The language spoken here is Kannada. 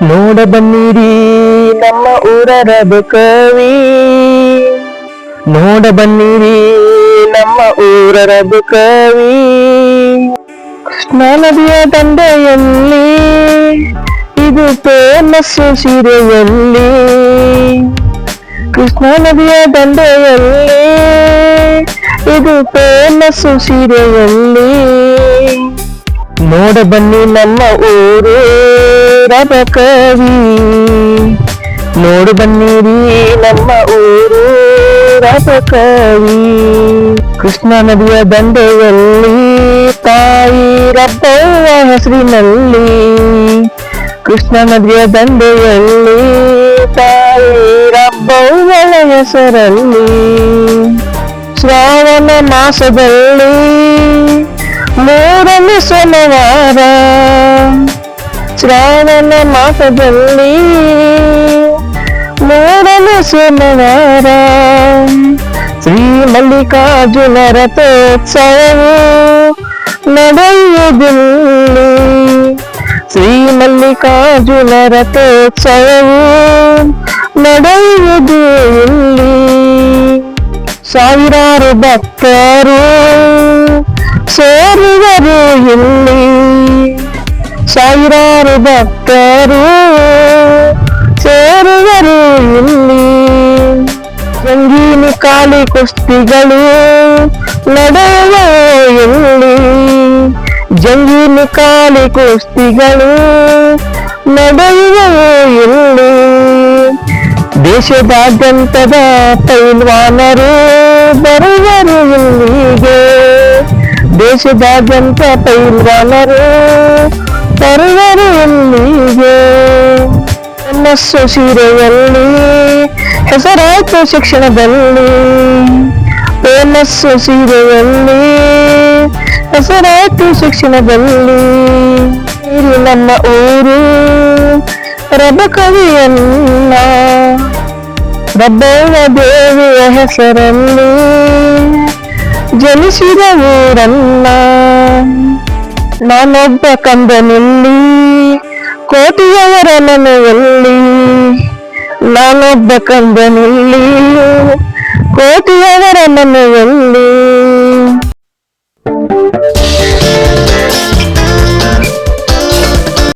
ನೋಡ ಬನ್ನಿರಿ ನಮ್ಮ ಊರ ರಬ ಕವಿ, ನೋಡ ಬನ್ನಿರಿ ನಮ್ಮ ಊರ ರಬ ಕವಿ. ಕೃಷ್ಣಾ ನದಿಯ ದಂಡೆಯಲ್ಲಿ ಇದು ಫೇಮಸ್ ಸೀರೆಯಲ್ಲಿ, ಕೃಷ್ಣಾ ನದಿಯ ದಂಡೆಯಲ್ಲಿ ಇದು ಫೇಮಸ್ ಸೀರೆಯಲ್ಲಿ. ನೋಡ ಬನ್ನಿ ನಮ್ಮ ಊರು ರಬ ಕವಿ, ನೋಡು ಬನ್ನಿರಿ ನಮ್ಮ ಊರು ರಬ ಕವಿ. ಕೃಷ್ಣಾ ನದಿಯ ದಂಡೆಯಲ್ಲಿ ತಾಯಿ ರಬ್ಬವ್ವ ಹೆಸರಿನಲ್ಲಿ, ಕೃಷ್ಣಾ ನದಿಯ ದಂಡೆಯಲ್ಲಿ ತಾಯಿ ರಬ್ಬವ್ವಳ ಹೆಸರಲ್ಲಿ. ಶ್ರಾವಣ ಮಾಸದಲ್ಲಿ ಮೂರನೇ ಸೋಮವಾರ, ಶ್ರಾವಣ ಮಾಸದಲ್ಲಿ ಮೂರನೇ ಸೋಮವಾರ ಶ್ರೀ ಮಲ್ಲಿಕಾರ್ಜುನ ರಥೋತ್ಸವವು ನಡೆಯುವುದಿಲ್ಲಿ, ಶ್ರೀ ಮಲ್ಲಿಕಾರ್ಜುನ ರಥೋತ್ಸವವು ನಡೆಯುವುದು ಇಲ್ಲಿ. ಸಾವಿರಾರು ಭಕ್ತರು ಸೇರುವರು ಇಲ್ಲಿ, ಸಾವಿರಾರು ಭಕ್ತರು ಸೇರುವರು ಇಲ್ಲಿ. ಜಂಗೀನಿ ಕಾಲಿ ಕುಸ್ತಿಗಳು ನಡೆಯುವ ಇಲ್ಲಿ, ಜಂಗೀನಿ ಕಾಲಿ ಕುಸ್ತಿಗಳು ನಡೆಯುವ ಇಲ್ಲಿ. ದೇಶದಾದ್ಯಂತದ ಪೈಲ್ವಾನರು ಬರುವರು ಇಲ್ಲಿಗೆ, ದೇಶದಾದ್ಯಂತ ಪೈಲ್ವಾನರು ಬರುವರು ಇಲ್ಲಿಗೆ. ಮನಸ್ಸು ಸೀರೆಯಲ್ಲಿ ಹೆಸರಾಯ್ತು ಶಿಕ್ಷಣದಲ್ಲಿ, ಮನಸ್ಸು ಸೀರೆಯಲ್ಲಿ ಹೆಸರಾಯ್ತು ಶಿಕ್ಷಣದಲ್ಲಿ. ಇಲ್ಲಿ ನಮ್ಮ ಊರು ರಬ ಕವಿಯನ್ನ, ರಬ್ಬವ್ವ ದೇವಿಯ ಹೆಸರಲ್ಲಿ ಜನಿಸಿದ ಊರನ್ನ. ನಾನೊಬ್ಬ ಕಂದನಿಲ್ಲಿ ಕೋಟಿಯವರ ಮನೆಯಲ್ಲಿ, ನಾನೊಬ್ಬ ಕಂದನಿಲ್ಲಿ ಕೋಟಿಯವರ ಮನೆಯಲ್ಲಿ.